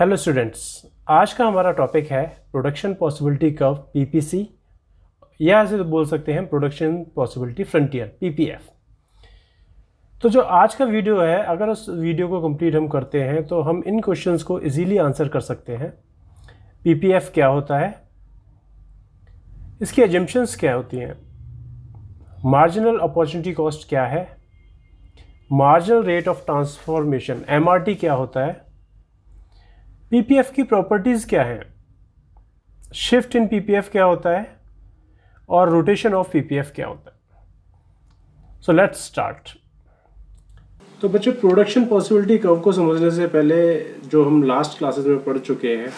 Hello students, आज का हमारा टॉपिक है प्रोडक्शन पॉसिबिलिटी कर्व पीपीसी, या ऐसे बोल सकते हैं प्रोडक्शन पॉसिबिलिटी फ्रंटियर पीपीएफ। तो जो आज का वीडियो है, अगर उस वीडियो को कंप्लीट हम करते हैं तो हम इन क्वेश्चंस को इजीली आंसर कर सकते हैं। पीपीएफ क्या होता है, इसकी एजम्पशंस क्या होती हैं, मार्जिनल अपॉर्चुनिटी कॉस्ट क्या है, marginal rate of transformation MRT क्या होता है, पीपीएफ की प्रॉपर्टीज़ क्या हैं, शिफ्ट इन पीपीएफ क्या होता है और रोटेशन ऑफ पीपीएफ क्या होता है। So let's start. तो बच्चों, प्रोडक्शन पॉसिबिलिटी कर्व को समझने से पहले जो हम लास्ट क्लासेस में पढ़ चुके हैं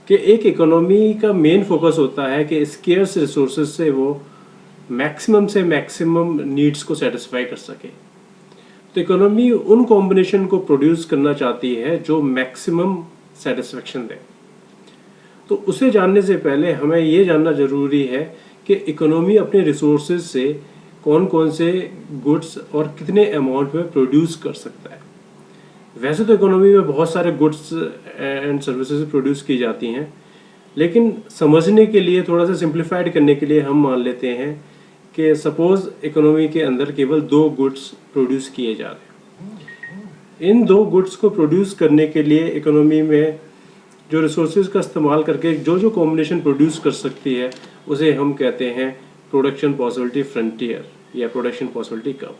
कि एक इकोनॉमी का मेन फोकस होता है कि स्केर्स रिसोर्सेज से वो मैक्सिमम से मैक्सिमम नीड्स को सेटिस्फाई कर सके। तो इकोनॉमी उन कॉम्बिनेशन को प्रोड्यूस करना चाहती है जो मैक्सिमम सेटिस्फेक्शन दे। तो उसे जानने से पहले हमें ये जानना ज़रूरी है कि इकोनॉमी अपने रिसोर्सेज से कौन कौन से गुड्स और कितने अमाउंट में प्रोड्यूस कर सकता है। वैसे तो इकोनॉमी में बहुत सारे गुड्स एंड सर्विसेज प्रोड्यूस की जाती हैं, लेकिन समझने के लिए, थोड़ा सा सिंप्लीफाइड करने के लिए हम मान लेते हैं कि सपोज इकोनॉमी के अंदर केवल 2 गुड्स प्रोड्यूस किए जा रहे हैं। इन 2 गुड्स को प्रोड्यूस करने के लिए इकोनॉमी में जो रिसोर्सेज का इस्तेमाल करके जो कॉम्बिनेशन प्रोड्यूस कर सकती है उसे हम कहते हैं प्रोडक्शन पॉसिबिलिटी फ्रंटियर या प्रोडक्शन पॉसिबिलिटी कर्व।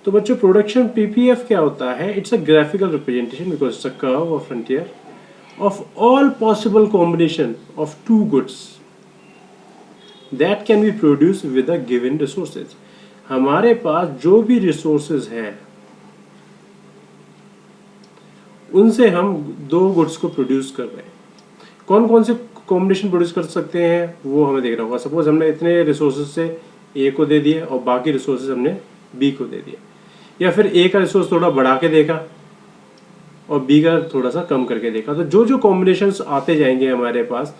तो बच्चों, प्रोडक्शन पीपीएफ क्या होता है? It's a graphical representation because it's a curve और frontier of all possible combination of 2 goods that can be produced with a given resources। हमारे पास जो भी रिसोर्सेज हैं उनसे हम 2 गुड्स को प्रोड्यूस कर रहे हैं। कौन कौन से कॉम्बिनेशन प्रोड्यूस कर सकते हैं वो हमें देखना होगा। सपोज हमने इतने रिसोर्सेज से ए को दे दिए और बाकी रिसोर्सेज हमने बी को दे दिए, या फिर ए का रिसोर्स थोड़ा बढ़ा के देखा और बी का थोड़ा सा कम करके देखा। तो जो कॉम्बिनेशंस आते जाएंगे हमारे पास,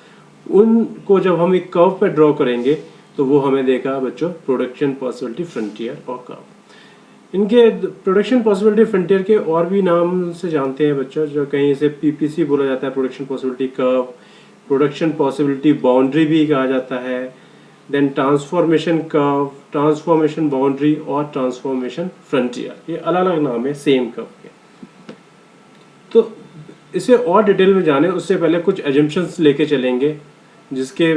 उनको जब हम एक कर्व पे ड्रॉ करेंगे तो वो हमें देखा बच्चों प्रोडक्शन पॉसिबिलिटी फ्रंटियर और कर्व। इनके प्रोडक्शन पॉसिबिलिटी फ्रंटियर के और भी नाम से जानते हैं बच्चों, जो कहीं इसे पीपीसी बोला जाता है, production possibility curve, production possibility boundary भी कहा जाता है, then transformation curve, transformation boundary और ट्रांसफॉर्मेशन फ्रंटियर। ये अलग अलग नाम है सेम कर्व के। तो इसे और डिटेल में जाने उससे पहले कुछ एजम्पशंस लेके चलेंगे जिसके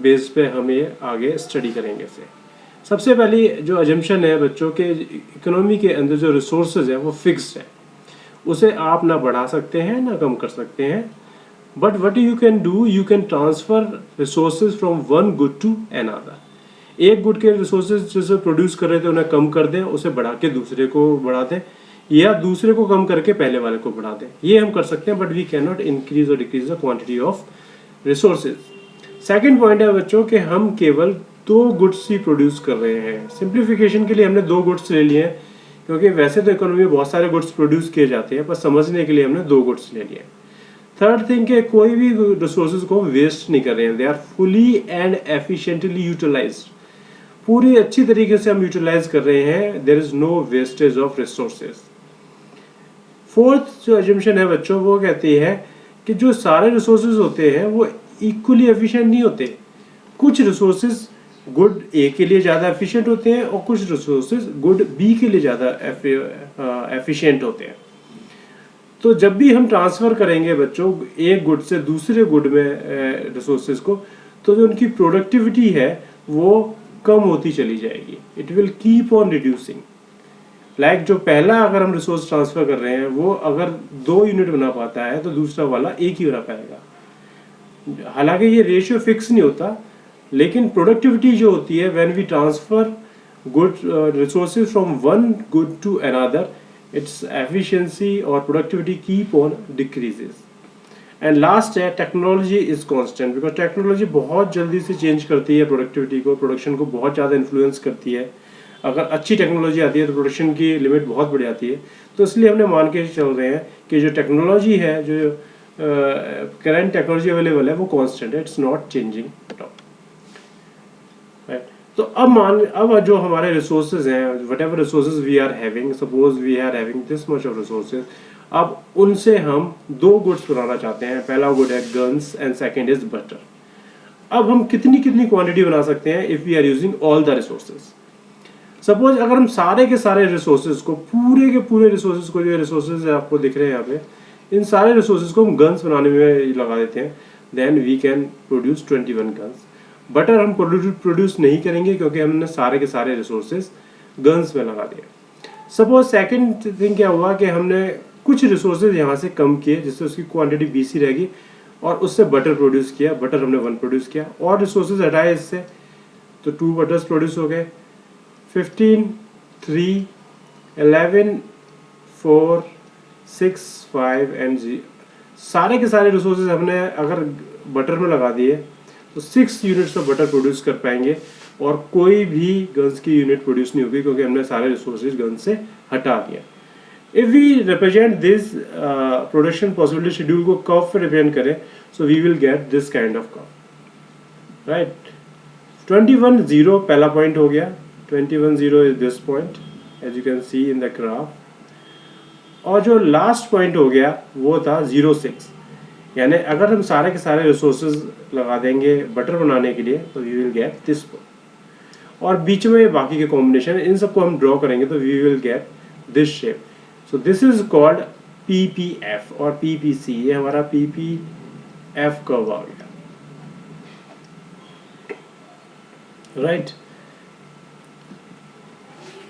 बेस पे हम ये आगे स्टडी करेंगे। इसे सबसे पहली जो एजम्पशन है बच्चों के, इकोनॉमी के अंदर जो रिसोर्सेज है वो फिक्स्ड है, उसे आप ना बढ़ा सकते हैं ना कम कर सकते हैं। But what you can do, you can transfer resources from one good to another. एक गुड के रिसोर्सेज जैसे प्रोड्यूस कर रहे थे उन्हें कम कर दें, उसे बढ़ा के दूसरे को बढ़ा दें, या दूसरे को कम करके पहले वाले को बढ़ा दें। ये हम कर सकते हैं, but we can not increase और decrease the quantity of resources. Second point है बच्चों कि हम केवल 2 गुड्स ही प्रोड्यूस कर रहे हैं। सिंप्लीफिकेशन के लिए हमने 2 गुड्स ले लिए हैं, क्योंकि वैसे तो इकोनॉमी में बहुत सारे गुड्स प्रोड्यूस किए जाते हैं, पर समझने के लिए हमने 2 गुड्स ले लिए। थर्ड थिंग कि कोई भी रिसोर्सेज को वेस्ट नहीं कर रहे हैं, they are fully and efficiently utilised. पूरी अच्छी तरीके से हम यूटिलाइज कर रहे हैं, there is no wastage of resources. Fourth जो एजम्पशन है बच्चों वो कहती है कि जो सारे रिसोर्सेज होते हैं वो इक्वली एफिशिएंट नहीं होते। कुछ रिसोर्सेज गुड ए के लिए ज़्यादा एफिशिएंट होते हैं और कुछ रिसोर्सेज गुड बी के लिए ज़्यादा एफिशिएंट होते हैं। तो जब भी हम ट्रांसफ़र करेंगे बच्चों एक गुड से दूसरे गुड में रिसोर्सेज को, तो जो उनकी प्रोडक्टिविटी है वो कम होती चली जाएगी। It will keep on reducing. Like जो पहला अगर हम रिसोर्स ट्रांसफर कर रहे हैं वो अगर 2 यूनिट बना पाता है तो दूसरा वाला 1 ही बना पाएगा। हालांकि ये रेशियो फिक्स नहीं होता, लेकिन प्रोडक्टिविटी जो होती है when we transfer good resources from one good to another, it's efficiency और productivity keep on decreases. And last है technology is constant, because technology बहुत जल्दी से चेंज करती है प्रोडक्टिविटी को, प्रोडक्शन को बहुत ज़्यादा इन्फ्लुएंस करती है। अगर अच्छी टेक्नोलॉजी आती है तो प्रोडक्शन की लिमिट बहुत बढ़ जाती है। तो इसलिए हमने मान के चल रहे हैं कि जो टेक्नोलॉजी है, जो करंट टेक्नोलॉजी अवेलेबल है वो कांस्टेंट है, it's not changing at all. तो अब जो हमारे रिसोर्सेज हैं, whatever resources we are having, suppose we are having this much of resources, अब उनसे हम दो गुड्स बनाना चाहते हैं, पहला गुड है guns and second is butter. अब हम कितनी कितनी क्वांटिटी बना सकते हैं if we are using all the resources. Suppose अगर हम सारे के सारे रिसोर्सेज को, पूरे के पूरे रिसोर्सेज को, जो रिसोर्सेज आपको दिख रहे हैं यहाँ पे, इन सारे रिसोर्सेज को हम गन्स बनाने में लगा देते हैं, then we can produce 21 guns. Butter हम प्रोड्यूस नहीं करेंगे क्योंकि हमने सारे के सारे रिसोर्सेज गन्स में लगा दिए। सपोज सेकंड थिंग क्या हुआ कि हमने कुछ रिसोर्सेज यहाँ से कम किए जिससे उसकी क्वांटिटी 20 ही रहेगी, और उससे बटर प्रोड्यूस किया, बटर हमने 1 प्रोड्यूस किया, और रिसोर्सेज हटाए इससे तो 2 बटर्स प्रोड्यूस हो गए। 15, 3, 11, 4, 6, 5 एंड 0, सारे के सारे रिसोर्सेज हमने अगर बटर में लगा दिए तो 6 यूनिट्स ऑफ बटर प्रोड्यूस कर पाएंगे, और कोई भी गन्स की यूनिट प्रोड्यूस नहीं होगी क्योंकि हमने सारे रिसोर्सेज गन्स से हटा दिया। If we represent this production possibility schedule को कर्व पे रिप्रेजेंट करें, so we will get this kind of curve, right. 21-0 पहला पॉइंट हो गया, 21-0 is this point as you can see in the graph, और जो लास्ट पॉइंट हो गया वो था 0-6, यानी अगर हम सारे के सारे रिसोर्सेज लगा देंगे बटर बनाने के लिए तो वी विल गेट दिस, और बीच में बाकी के कॉम्बिनेशन, इन सबको हम ड्रॉ करेंगे तो we will get this shape. So this is called PPF और PPC, ये हमारा PPF कर्व आ गया, राइट।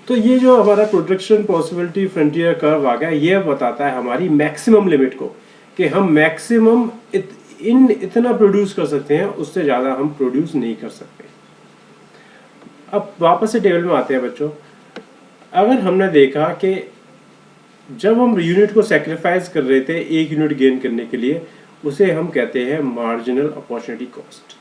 तो ये जो हमारा प्रोडक्शन पॉसिबिलिटी फ्रंटियर कर्व आ गया, ये बताता है हमारी मैक्सिमम लिमिट को कि हम मैक्सिमम इतना प्रोड्यूस कर सकते हैं, उससे ज़्यादा हम प्रोड्यूस नहीं कर सकते। अब वापस से टेबल में आते हैं बच्चों। अगर हमने देखा कि जब हम यूनिट को सेक्रीफाइस कर रहे थे एक यूनिट गेन करने के लिए, उसे हम कहते हैं मार्जिनल अपॉर्चुनिटी कॉस्ट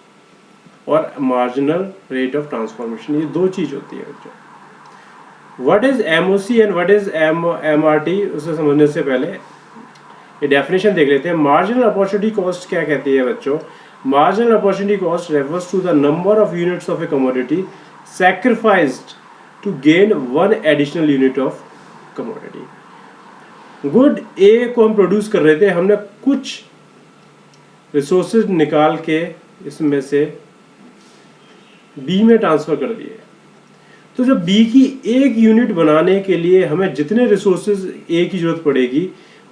और मार्जिनल रेट ऑफ ट्रांसफॉर्मेशन। ये दो चीज होती है बच्चों। What is MOC and what is MRT, उसे समझने से पहले ये डेफिनेशन देख लेते हैं। मार्जिनल अपॉर्चुनिटी कॉस्ट क्या कहती है बच्चों? Marginal opportunity cost refers to the number of units of a commodity sacrificed to gain one additional unit of commodity। Good A को हम प्रोड्यूस कर रहे थे, हमने कुछ रिसोर्सेज निकाल के इसमें से बी में ट्रांसफर कर दिए। तो जब बी की एक यूनिट बनाने के लिए हमें जितने रिसोर्सेज ए की जरूरत पड़ेगी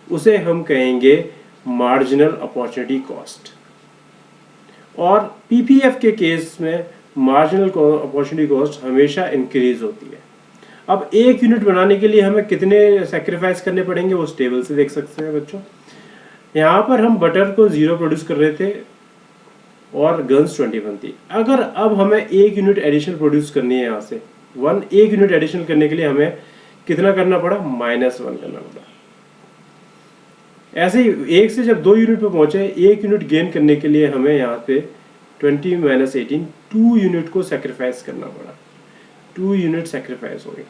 उसे हम कहेंगे मार्जिनल अपॉर्चुनिटी कॉस्ट। और पीपीएफ के केस में मार्जिनल अपॉर्चुनिटी कॉस्ट हमेशा इंक्रीज होती है। अब एक यूनिट बनाने के लिए हमें कितने सैक्रिफाइस करने पड़ेंगे वो उस टेबल से देख सकते हैं बच्चों। यहाँ पर हम बटर को 0 प्रोड्यूस कर रहे थे और गन्स 21 थी। अगर अब हमें एक यूनिट एडिशनल प्रोड्यूस करनी है, यहाँ से एक यूनिट एडिशनल करने के लिए हमें कितना करना पड़ा? -1 करना पड़ा। ऐसे ही एक से जब 2 यूनिट पे पहुंचे, एक यूनिट गेन करने के लिए हमें यहाँ पे 20 - 18 2 यूनिट को सेक्रीफाइस करना पड़ा। 2 यूनिट सेक्रीफाइस हो गई।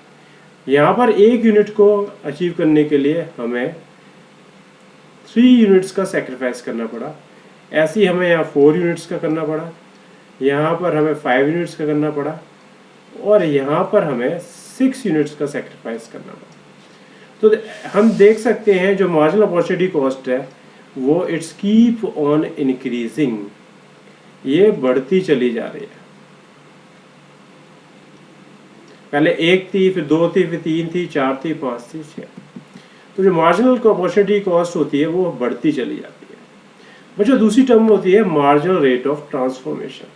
यहाँ पर एक यूनिट को अचीव करने के लिए हमें 3 यूनिट्स का सेक्रीफाइस करना पड़ा। ऐसे ही हमें यहाँ 4 यूनिट्स का करना पड़ा, यहाँ पर हमें 5 यूनिट्स का करना पड़ा, और यहाँ पर हमें 6 यूनिट्स का सेक्रीफाइस करना पड़ा। तो हम देख सकते हैं जो मार्जिनल अपॉर्चुनिटी कॉस्ट है वो इट्स कीप ऑन इंक्रीजिंग, ये बढ़ती चली जा रही है। पहले 1 थी, फिर 2 थी, फिर 3 थी, 4 थी, 5 थी, 6। तो जो मार्जिनल अपॉर्चुनिटी कॉस्ट होती है वो बढ़ती चली जाती है। बच्चों दूसरी टर्म होती है marginal rate of transformation.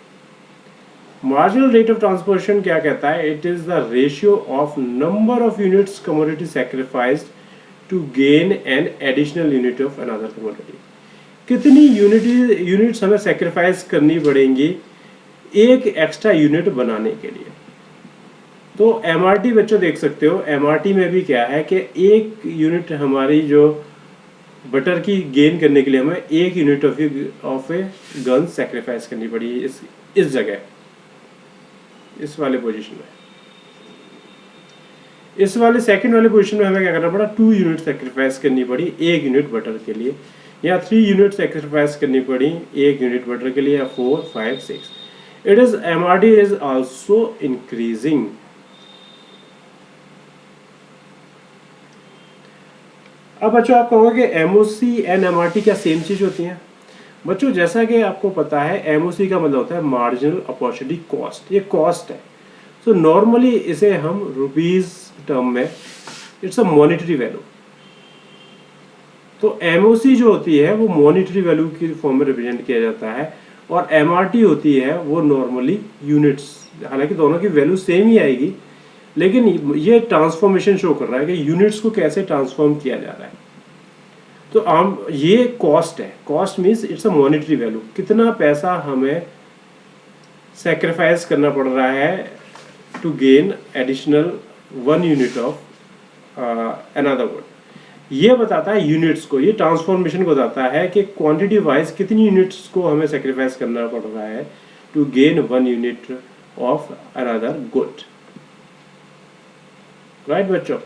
Marginal rate of transformation क्या कहता है? It is the ratio of number of units commodity sacrificed to gain an additional unit of another commodity. कितनी यूनिट्स हमें सैक्रिफाइस करनी पड़ेंगी एक एक्स्ट्रा यूनिट बनाने के लिए। तो MRT बच्चों देख सकते हो, MRT में भी क्या है कि एक यूनिट हमारी जो बटर की गेन करने के लिए हमें 1 unit of a gun sacrifice करनी पड़ी इस जगह, इस वाले पोजीशन में। इस वाले सेकंड वाले पोजीशन में हमें क्या करना पड़ा? 2 यूनिट सैक्रिफाइस करनी पड़ी 1 यूनिट बटर के लिए, या 3 यूनिट सैक्रिफाइस करनी पड़ी 1 यूनिट बटर के लिए, या 4, 5, 6। It is MRT is also increasing. अब बच्चों आप कहोगे कि एमओसी एंड एमआरटी क्या सेम चीज होती हैं? बच्चों जैसा कि आपको पता है एमओसी का मतलब होता है मार्जिनल अपॉर्चुनिटी कॉस्ट, ये कॉस्ट है। तो नॉर्मली इसे हम रुपीज टर्म में, इट्स अ मॉनेटरी वैल्यू। तो एमओसी जो होती है वो मॉनेटरी वैल्यू की फॉर्म में रिप्रेजेंट किया जाता है, और एमआरटी होती है वो नॉर्मली यूनिट्स। हालांकि दोनों की वैल्यू सेम ही आएगी, लेकिन ये ट्रांसफॉर्मेशन शो कर रहा है कि यूनिट्स को कैसे ट्रांसफॉर्म किया जा रहा है। तो हम ये कॉस्ट है, cost means it's a monetary value, कितना पैसा हमें सेक्रीफाइस करना पड़ रहा है to gain additional 1 unit of another good. ये बताता है यूनिट्स को, ये ट्रांसफॉर्मेशन को बताता है कि क्वांटिटी वाइज कितनी यूनिट्स को हमें सेक्रीफाइस करना पड़ रहा है to gain 1 unit of another good. Right बच्चों,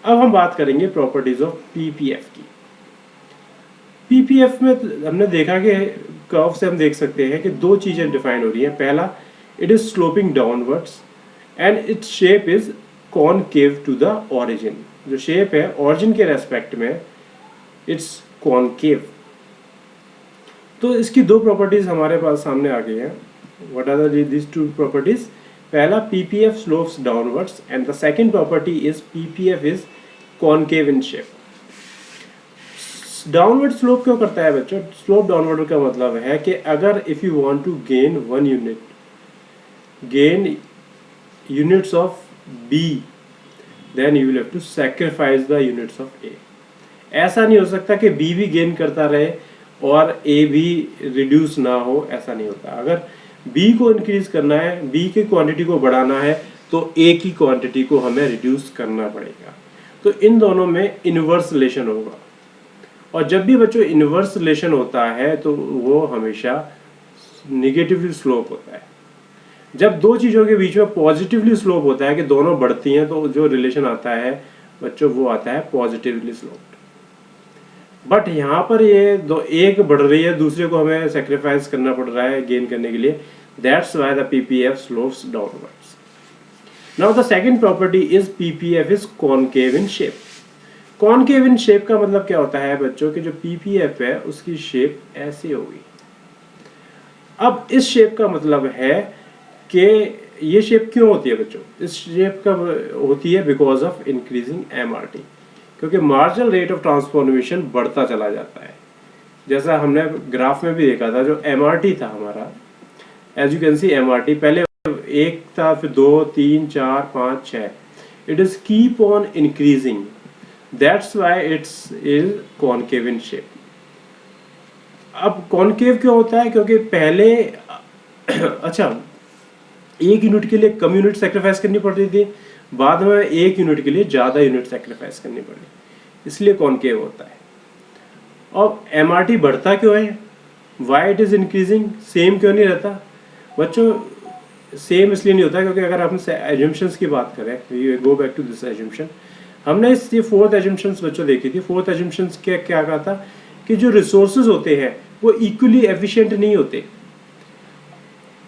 अब हम बात करेंगे प्रॉपर्टीज ऑफ पीपीएफ की। पीपीएफ में हमने देखा कि कर्व से हम देख सकते हैं कि दो चीजें डिफाइन हो रही हैं। पहला, it is sloping downwards and its shape is concave to the origin. जो शेप है ओरिजिन के रेस्पेक्ट में इट्स कॉनकेव। तो इसकी दो प्रॉपर्टीज हमारे पास सामने आ गई हैं। What are these two properties? पहला, PPF slopes downwards and the second property is PPF is concave in shape. Downward slope क्यों करता है बच्चों? स्लोप डाउनवर्ड का मतलब है कि अगर if you want to gain 1 unit, gain units of B, then you will have to sacrifice the units of A. ऐसा नहीं हो सकता कि बी भी गेन करता रहे और ए भी रिड्यूस ना हो, ऐसा नहीं होता। अगर बी को इंक्रीज करना है, बी की क्वांटिटी को बढ़ाना है, तो ए की क्वांटिटी को हमें रिड्यूस करना पड़ेगा। तो इन दोनों में इनवर्स रिलेशन होगा, और जब भी बच्चों इनवर्स रिलेशन होता है तो वो हमेशा निगेटिवली स्लोप होता है। जब दो चीज़ों के बीच में पॉजिटिवली स्लोप होता है कि दोनों बढ़ती हैं, तो जो रिलेशन आता है बच्चों वो आता है पॉजिटिवली स्लोप्ड। बट यहाँ पर ये दो, एक बढ़ रही है, दूसरे को हमें सेक्रीफाइस करना पड़ रहा है गेन करने के लिए। That's why the PPF slopes downwards. Now the second property is PPF is concave in shape. Concave in shape का मतलब क्या होता है बच्चों कि जो पीपीएफ है उसकी शेप ऐसी होगी। अब इस शेप का मतलब है कि ये शेप क्यों होती है बच्चों? इस शेप का होती है बिकॉज ऑफ इंक्रीजिंग एमआरटी, क्योंकि मार्जिनल रेट ऑफ ट्रांसफॉर्मेशन बढ़ता चला जाता है। जैसा हमने ग्राफ में भी देखा था, जो एमआरटी था हमारा, as you can see MRT पहले 1 था, फिर 2, 3, 4, 5, 6, it is keep on increasing. That's why its is concave in shape. अब कॉनकेव क्यों होता है? क्योंकि पहले अच्छा, 1 यूनिट के लिए कम यूनिट सेक्रीफाइस करनी पड़ती थी, बाद में 1 यूनिट के लिए ज़्यादा यूनिट सेक्रीफाइस करनी पड़ी, इसलिए कॉनकेव होता है। अब एमआरटी बढ़ता क्यों है? Why it is increasing? Same क्यों नहीं रहता बच्चों? सेम इसलिए नहीं होता क्योंकि अगर हम एजम्पशंस की बात करें, go back to this assumption, हमने इस ये 4th एजम्पशंस बच्चों देखी थी। 4th एजम्पशंस क्या कहा था कि जो रिसोर्सेज होते हैं वो इक्वली एफिशिएंट नहीं होते,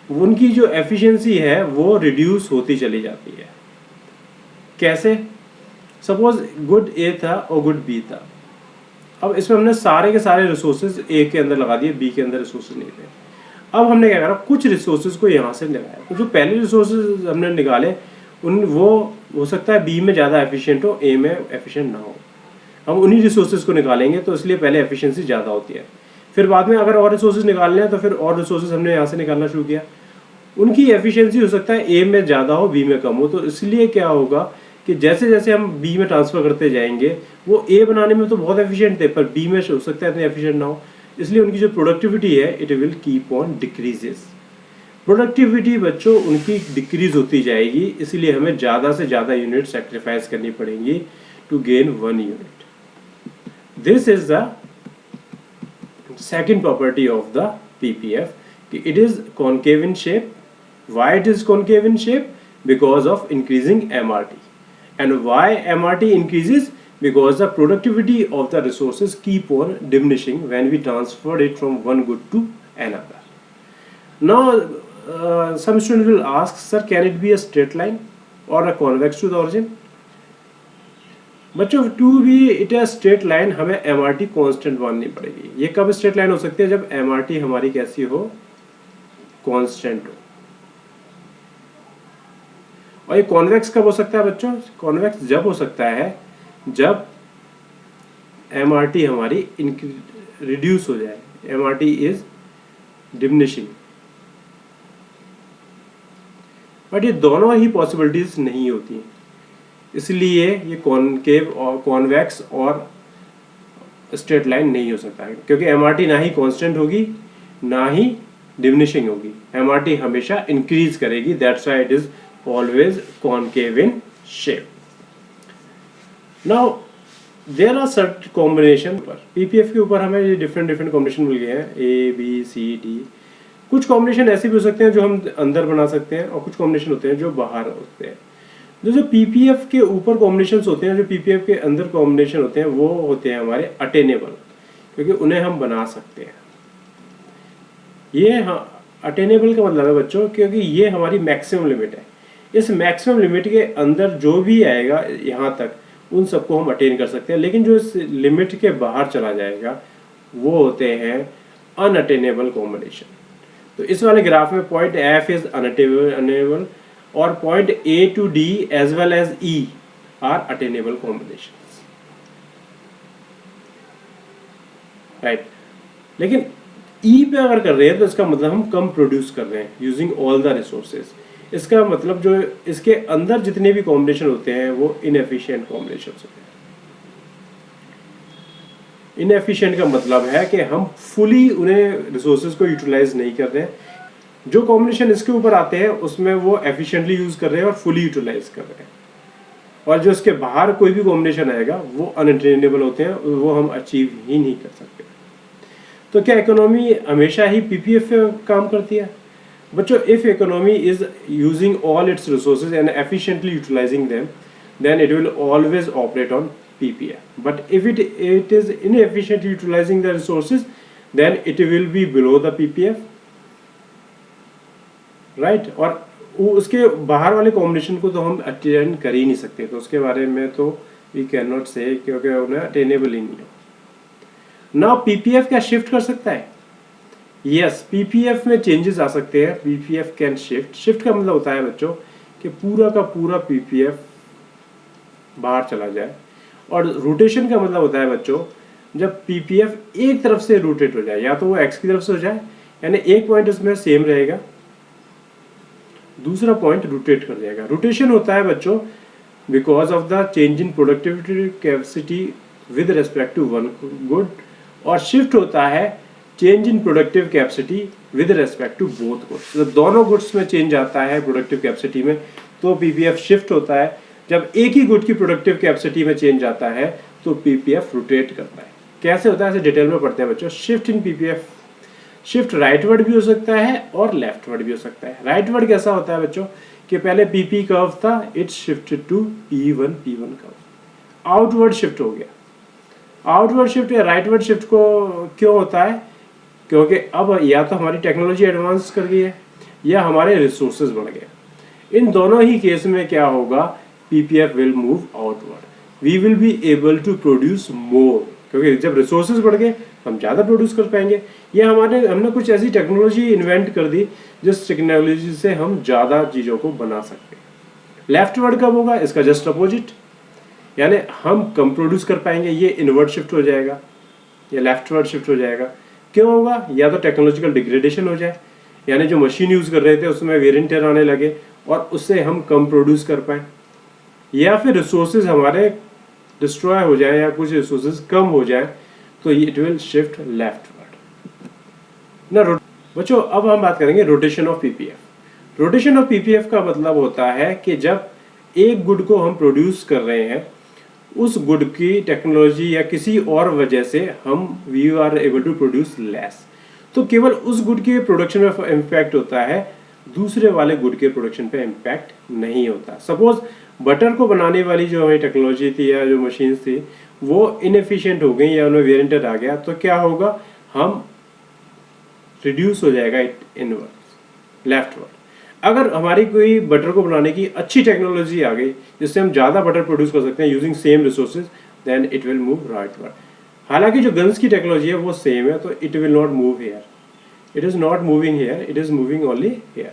उनकी जो एफिशिएंसी है वो रिड्यूस होती चली जाती है। कैसे? सपोज गुड ए था और गुड बी था। अब इसमें हमने सारे के सारे रिसोर्सेज ए के अंदर लगा दिए, बी के अंदर रिसोर्सेज नहीं थे। अब हमने क्या करा, कुछ रिसोर्सेज को यहाँ से लगाया। तो जो पहले रिसोर्सेज हमने निकाले उन वो हो सकता है बी में ज़्यादा एफिशिएंट हो, ए में एफिशिएंट ना हो। हम उन्हीं रिसोर्सेज को निकालेंगे, तो इसलिए पहले एफिशिएंसी ज़्यादा होती है। फिर बाद में अगर और रिसोर्सेज निकालने हैं तो फिर और रिसोर्सेज हमने यहाँ से निकालना शुरू किया, उनकी एफिशिएंसी हो सकता है ए में ज़्यादा हो, बी में कम हो। तो इसलिए क्या होगा कि जैसे जैसे हम बी में ट्रांसफर करते जाएंगे, वो ए बनाने में तो बहुत एफिशिएंट थे पर बी में हो सकता है इतने एफिशिएंट ना हो, इसलिए उनकी जो प्रोडक्टिविटी है it will keep on decreases. Productivity बच्चों उनकी डिक्रीज होती जाएगी, इसलिए हमें ज़्यादा से ज़्यादा यूनिट सेक्रीफाइस करनी पड़ेंगी to gain 1 unit. This is the second property of the PPF कि it is concave in shape. Why it is concave in shape? Because of increasing MRT. And why MRT increases? Because the productivity of the resources keep on diminishing when we transfer it from one good to another. Now, some students will ask, sir, can it be a straight line or a convex to the origin? बच्चों to be it a straight line हमें MRT constant माननी पड़ेगी। ये कब straight line हो सकती है? जब एमआरटी हमारी कैसी हो? कांस्टेंट हो। और ये कॉन्वेक्स कब हो सकता है बच्चों? कॉन्वेक्स जब हो सकता है जब एमआरटी हमारी रिड्यूस हो जाए, एमआरटी इज डिमिनिशिंग। बट ये दोनों ही पॉसिबिलिटीज नहीं होती, इसलिए ये कॉनकेव और कॉन्वेक्स और स्ट्रेट लाइन नहीं हो सकता है, क्योंकि एमआरटी ना ही कांस्टेंट होगी ना ही डिमिनिशिंग होगी, एमआरटी हमेशा इंक्रीज करेगी। That's why it is always concave in shape. Now there are certain combination पर पीपीएफ के ऊपर हमें ये डिफरेंट कॉम्बिनेशन मिल गए हैं, ए बी सी डी। कुछ कॉम्बिनेशन ऐसे भी हो सकते हैं जो हम अंदर बना सकते हैं और कुछ कॉम्बिनेशन होते हैं जो बाहर होते हैं। जो पीपीएफ के ऊपर कॉम्बिनेशन होते हैं, जो पीपीएफ के अंदर कॉम्बिनेशन होते हैं, वो होते हैं हमारे अटेनेबल, क्योंकि उन्हें हम बना सकते हैं। ये अटेनेबल का मतलब है बच्चों, क्योंकि ये हमारी मैक्सिमम लिमिट है। इस मैक्सिमम लिमिट के अंदर जो भी आएगा यहाँ तक, उन सबको हम अटेन कर सकते हैं, लेकिन जो इस लिमिट के बाहर चला जाएगा वो होते हैं अनअटेनेबल कॉम्बिनेशन। तो इस वाले ग्राफ में पॉइंट एफ इज अनअटेनेबल और point A to D as well as E are attainable combinations, right. लेकिन ई पे अगर कर रहे हैं तो इसका मतलब हम कम प्रोड्यूस कर रहे हैं यूजिंग ऑल द रिसोर्सेज। इसका मतलब जो इसके अंदर जितने भी कॉम्बिनेशन होते हैं वो इनएफिशिएंट कॉम्बिनेशन होते हैं। इनएफिशिएंट का मतलब है कि हम फुली उन्हें रिसोर्सेज को यूटिलाइज नहीं कर रहे हैं। जो कॉम्बिनेशन इसके ऊपर आते हैं उसमें वो एफिशिएंटली यूज कर रहे हैं और फुली यूटिलाइज कर रहे हैं, और जो इसके बाहर कोई भी कॉम्बिनेशन आएगा वो अनअटेनेबल होते हैं, वो हम अचीव ही नहीं कर सकते। तो क्या इकोनॉमी हमेशा ही पीपीएफ पे काम करती है? बच्चों, if economy is using all its resources and efficiently utilising them, then it will always operate on PPF. But if it is inefficient utilizing the resources, then it will be below the PPF, right? और उसके बाहर वाले combination को तो हम attain कर ही नहीं सकते, तो उसके बारे में तो we cannot say, क्योंकि उन्हें अटेनेबल ही नहीं हो। Now PPF क्या शिफ्ट कर सकता है? Yes, PPF में चेंजेस आ सकते हैं। PPF can shift. शिफ्ट का मतलब होता है बच्चों कि पूरा का पूरा PPF बाहर चला जाए, और रोटेशन का मतलब होता है बच्चों जब पीपीएफ एक तरफ से रोटेट हो जाए, या तो वो एक्स की तरफ से हो जाए, यानी एक पॉइंट उसमें सेम रहेगा, दूसरा पॉइंट रोटेट कर जाएगा। रोटेशन होता है बच्चों because of the change in productivity capacity with respect to one good, और शिफ्ट होता है change in productive capacity with respect to both goods. तो दोनों गुड्स में चेंज आता है प्रोडक्टिव कैपेसिटी में, तो पीपीएफ शिफ्ट होता है। जब एक ही गुड की प्रोडक्टिव कैपेसिटी में चेंज आता है तो पीपीएफ रोटेट करता है। कैसे होता है इसे डिटेल में पढ़ते हैं बच्चों। Shift in PPF, shift rightward भी हो सकता है और लेफ्टवर्ड भी हो सकता है। राइटवर्ड कैसा होता है बच्चों कि पहले पीपी कर्व था, it shifted to P one curve, outward shift हो गया। आउटवर्ड शिफ्ट या राइटवर्ड शिफ्ट को क्यों होता है? क्योंकि अब या तो हमारी टेक्नोलॉजी एडवांस कर गई है या हमारे रिसोर्सेज बढ़ गए। इन दोनों ही केस में क्या होगा? PPF will move outward. We will be able to produce more, क्योंकि जब रिसोर्सेज बढ़ गए हम ज़्यादा प्रोड्यूस कर पाएंगे। ये हमने कुछ ऐसी टेक्नोलॉजी इन्वेंट कर दी जिस टेक्नोलॉजी से हम ज़्यादा चीज़ों को बना सकते हैं। लेफ्टवर्ड कब होगा? इसका जस्ट अपोजिट, यानी हम कम प्रोड्यूस कर पाएंगे, ये इनवर्ड शिफ्ट हो जाएगा, या लेफ्टवर्ड शिफ्ट हो जाएगा। क्यों होगा? या तो टेक्नोलॉजिकल डिग्रेडेशन हो जाए, यानी जो मशीन यूज़ कर रहे थे उसमें वेयर एंड टेयर आने लगे और उससे हम कम प्रोड्यूस कर पाए, या फिर रिसोर्सेज हमारे डिस्ट्रॉय हो जाए या कुछ रिसोर्सेज कम हो जाए, तो इट विल शिफ्ट लेफ्टवर्ड ना। बच्चों, अब हम बात करेंगे rotation of PPF. Rotation of PPF का मतलब होता है कि जब एक गुड को हम प्रोड्यूस कर रहे हैं, उस गुड की टेक्नोलॉजी या किसी और वजह से हम we are able to produce less, तो केवल उस गुड के प्रोडक्शन में इम्पैक्ट होता है, दूसरे वाले गुड के प्रोडक्शन पे इम्पैक्ट नहीं होता। सपोज बटर को बनाने वाली जो हमारी टेक्नोलॉजी थी या जो मशीन थी वो इनएफिशिएंट हो गई या उनमें वेयर एंड टेयर आ गया, तो क्या होगा? हम रिड्यूस हो जाएगा इनवर्ड लेफ्टवर्ड। अगर हमारी कोई बटर को बनाने की अच्छी टेक्नोलॉजी आ गई जिससे हम ज़्यादा बटर प्रोड्यूस कर सकते हैं using same resources, then it will move rightward. हालांकि जो गन्स की टेक्नोलॉजी है वो सेम है, तो it will not move here, it is not moving here, it is moving only here.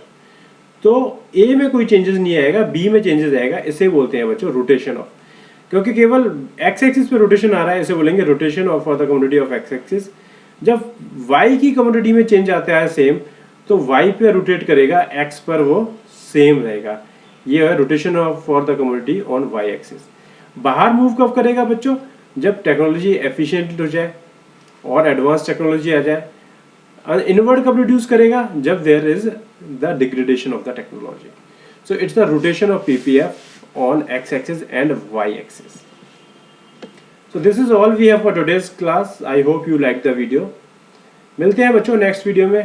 तो ए में कोई चेंजेस नहीं आएगा, बी में चेंजेस आएगा। इसे बोलते हैं बच्चों रोटेशन ऑफ, क्योंकि केवल एक्स एक्सिस पे रोटेशन आ रहा है, इसे बोलेंगे rotation of for the community of x axis. जब वाई की कम्युनिटी में चेंज आता है सेम, तो वाई पे रोटेट करेगा, एक्स पर वो सेम रहेगा। ये है rotation of for the community on Y axis. बाहर मूव कब करेगा बच्चों? जब टेक्नोलॉजी एफिशिएंट हो जाए और एडवांस टेक्नोलॉजी आ जाए। इनवर्ड कब रिड्यूस करेगा? जब there is the degradation of the technology. So it's the rotation of PPF on X axis and Y axis. So this is all we have for today's class. I hope you liked the video. मिलते हैं बच्चों next video में।